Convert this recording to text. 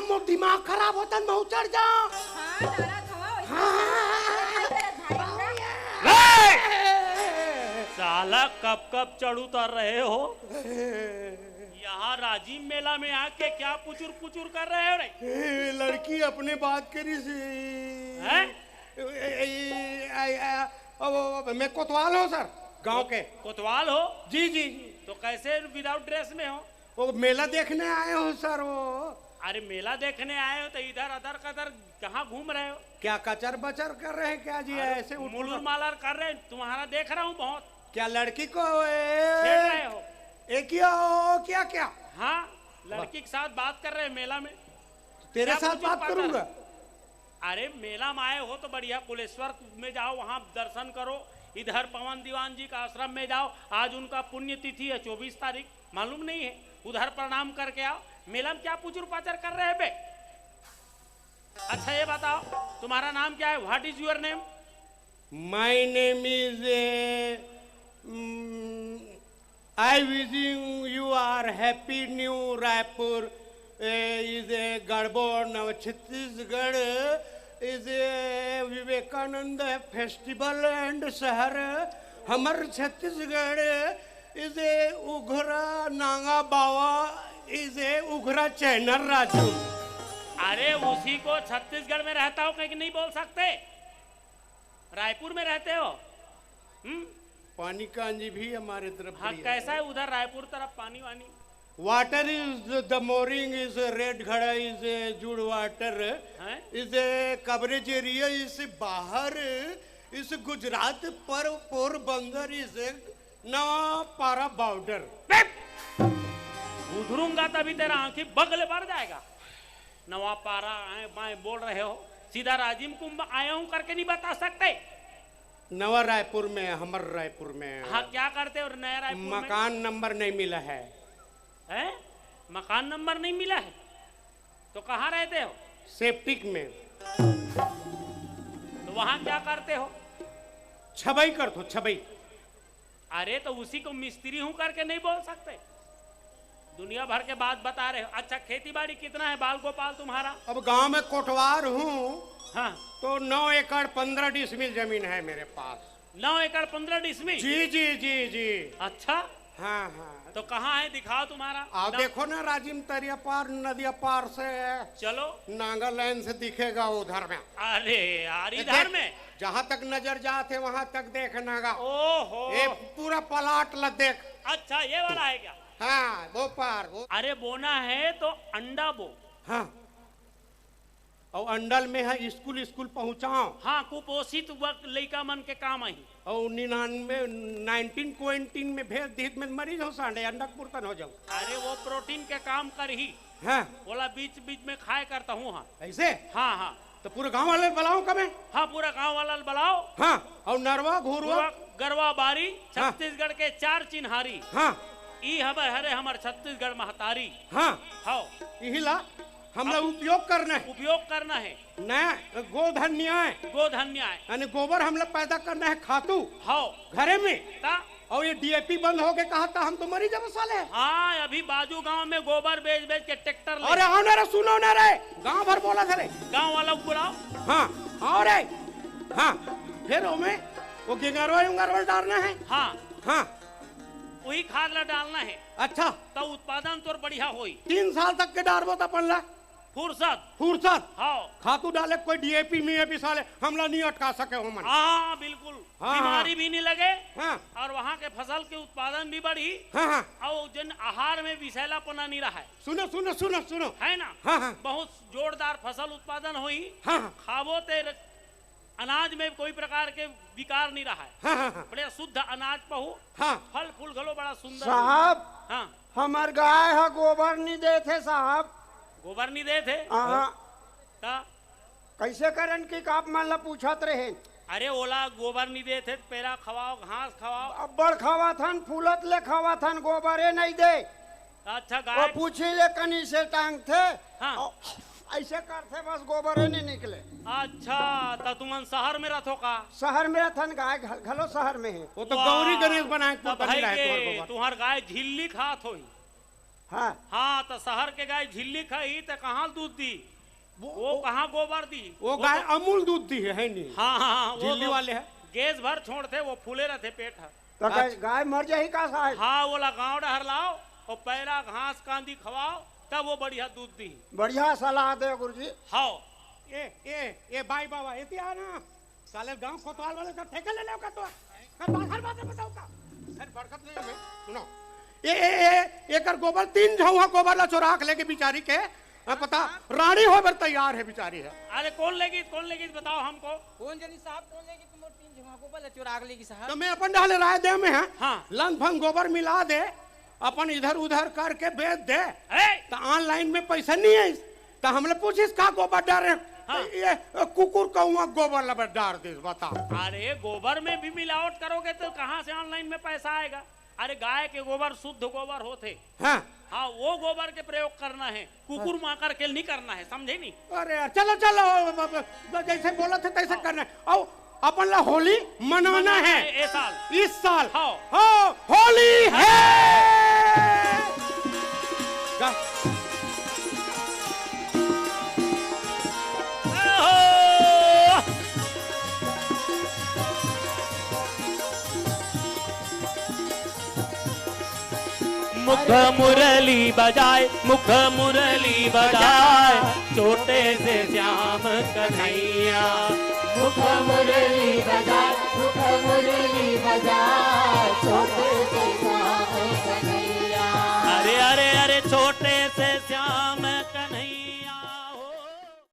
मो दिमाग खराब होता मैं उचड़ जा। साला कब कब चढ़ उतर रहे हो यहाँ राजीव मेला में आके? क्या पुचुर पुचुर कर रहे हो रे? लड़की अपने बात करी से मैं कोतवाल हूँ सर, गांव के। कोतवाल हो? जी जी। तो कैसे विदाउट ड्रेस में हो? वो मेला देखने आए हो सर। वो अरे मेला देखने आए हो तो इधर अदर कदर कहाँ घूम रहे हो? क्या कचर बचर कर रहे हैं क्या जी? ऐसे मुलुर मालर कर रहे हैं, तुम्हारा देख रहा हूँ बहुत। क्या लड़की को छेड़ रहे हो? क्या क्या? हाँ, लड़की के साथ बात कर रहे हैं मेला में। तेरे साथ बात करूंगा? अरे मेला में आए हो तो बढ़िया कुलेश्वर में जाओ, वहाँ दर्शन करो। इधर पवन दीवान जी का आश्रम में जाओ, आज उनका पुण्य तिथि है 24 तारीख, मालूम नहीं है? उधर प्रणाम करके आओ। मेला में क्या पुचुर पाचर कर रहे हैं बे? अच्छा ये बताओ तुम्हारा नाम क्या है? What is your name? My name is I wishing you are happy new Raipur is a गढ़बोर नव Chhattisgarh is a Vivekananda festival and शहर हमर छत्तीसगढ़ इज ए उघरा नांगा बावा इज ए उघरा चैनर राजू। अरे उसी को छत्तीसगढ़ में रहता हो कहीं नहीं बोल सकते? रायपुर में रहते हो? पानी का अंजी भी हमारे तरफ। हाँ, कैसा है उधर रायपुर तरफ पानी वानी? Water is the mooring is red घड़ा इज जुड़ वाटर इज कवरेज एरिया इस बाहर इस गुजरात पर पोरबंदर इज नवा पारा बॉर्डर। उधरूंगा तभी तेरा आंखी बगल बढ़ जाएगा। नवा पारा आए बाएं बोल रहे हो, सीधा राजीव कुंभ आया हूं करके नहीं बता सकते? नवा रायपुर में, हमर रायपुर में। हाँ, क्या करते हो नया रायपुर? मकान नंबर नहीं मिला है। हैं? मकान नंबर नहीं मिला है तो कहाँ रहते हो? सेप्टिक में। तो वहां क्या करते हो? छबई कर दो, छबई। अरे तो उसी को मिस्त्री हूं करके नहीं बोल सकते? दुनिया भर के बात बता रहे हो। अच्छा, खेती बाड़ी कितना है बाल गोपाल तुम्हारा? अब गांव में कोटवार हूँ। हाँ, तो 9 एकड़ 15 डिसमिल जमीन है मेरे पास। 9 एकड़ 15 डिसमिल? जी जी जी जी। अच्छा, हाँ हाँ। तो कहाँ है दिखाओ तुम्हारा। आप देखो ना राजीव तरिया पार नदिया पार से चलो, नागालैंड से दिखेगा उधर में। अरे यार इधर में जहाँ तक नजर जाते वहाँ तक देखना गा। ओहो, ये पूरा पलाट ल देख। अच्छा ये वाला है क्या? हाँ, वो पार वो। अरे बोना है तो अंडा बो। हाँ, और अंडल में है स्कूल, स्कूल पहुँचाओ। हाँ, कुपोषित लड़का मन के काम आई। और 1920 में भेज दी में मरीज हो सांडे अंडा पुरतन हो जाऊँ। अरे वो प्रोटीन के काम कर ही। हाँ, बोला बीच बीच में खाए करता हूँ। हाँ ऐसे। हाँ हाँ, तो पूरे गांव वाले बुलाओ कब? हाँ, पूरा गांव वाला बुलाओ। हाँ, और नरवा घुरवा गरवा बारी छत्तीसगढ़ के 4 चिन्हारी। हाँ, ई हबर हरे हमर छत्तीसगढ़ महतारी। हाँ, हाँ, यही ला हमरा उपयोग करना है। उपयोग करना है न गोधन्य है, गोधन्य है, यानी गोबर हम लोग पैदा करना है खातू। हाँ, घरे में ता? और ये डीएपी बंद हो गए कहा था हम तो मरी जब साले। हाँ, अभी बाजू गांव में गोबर बेच बेच के ट्रैक्टर ले। अरे आओ ना रे, सुनो ना रे, गांव भर बोला था रे। गांव वाला को बुलाओ। हाँ, आओ रे। हाँ, फिर हमें वो गेंगरवा डालना है। हाँ हाँ, वही खाद ला डालना है। अच्छा, तो उत्पादन तो बढ़िया होई। 3 साल तक के डालबो तो अपन ला फुर्सत। हाँ, खातू डाले कोई डीएपी में साले हमला नहीं अटका सके हो मन। हाँ बिल्कुल। हाँ, बीमारी भी नहीं लगे। हाँ, और वहाँ के फसल के उत्पादन भी बढ़ी। हाँ, हाँ, और जन आहार में विषैलापना नहीं रहा है। सुनो सुनो सुनो सुनो, है ना? हाँ, हाँ, बहुत जोरदार फसल उत्पादन हुई। हाँ, हाँ, खाबो ते अनाज में कोई प्रकार के विकार नहीं रहा है। हाँ, हाँ, हाँ, बड़े शुद्ध अनाज पहु। हाँ। फल फूल घलो बड़ा सुंदर। साहब, हाँ, हमार गाय है गोबर नहीं दे थे साहब। गोबर नहीं दे थे? हाँ, ता? कैसे करन की आप मान ला पूछत रहे? अरे ओला गोबर नहीं दे थे, पेरा खवाओ, घास खवाओ। अब्बड़ खावा थन, फूलत ले खावा थन, गोबरे नहीं दे। अच्छा, वो गाय पूछी ले कनी से टांग थे। हाँ। ऐसे करते बस गोबरे नहीं निकले। अच्छा, तो तुम शहर में रहो का? शहर में थन गाय घलो शहर में है। वो तो गौरी गणेश बनाए तुम्हार गाय झिल्ली खात होई। हाँ हाँ तो शहर के गाय झिल्ली खाई तो कहाँ दूध दी, वो कहाँ गोबर दी। वो गाय अमूल दूध दी है नहीं? हाँ हाँ वो झिल्ली तो वाले है। गैस भर छोड़ते वो फूले रहते पेट है। तो गाय मर जाही का साहब? हाँ बोला गाँव डहर लाओ और पैरा घास कांदी खवाओ तब वो बढ़िया दूध दी। बढ़िया सलाह दे गुरुजी। हाँ ए भाई बाबा ये ना साले गांव कोतवाल वाले का ठेका ले लो का तो मैं बाहर बात बताऊं का फिर बरकत नहीं हमें सुनो। ए कर गोबर 3 झौहा गोबर ला चोरा के लेके बिचारी के पता रानी होकर तैयार है बिचारी है। अरे कौन लेगी बताओ हमको। कौन जनी साहब कौन लेगी तुम 3 झुमा को बोले चुराग लेगी साहब। तो मैं अपन डाले राय दे में है हाँ लंग फंग गोबर मिला दे अपन इधर उधर करके बेच दे तो ऑनलाइन में पैसा नहीं है तो हमने पूछिस का गोबर डाले। हाँ। ये कुकुर कौआ गोबर लबर डाल दे बता। अरे गोबर में भी मिलावट करोगे तो कहाँ से ऑनलाइन में पैसा आएगा। अरे गाय के गोबर शुद्ध गोबर होते। हाँ हाँ वो गोबर के प्रयोग करना है, कुकुर माकर के नहीं करना है, समझे नहीं। अरे चलो चलो जैसे बोला थे तैसे करना है। और अपन ला होली मनाना है इस साल। हाँ होली है। मुख मुरली बजाए छोटे से श्याम कन्हैया। मुख मुरली बजाए छोटे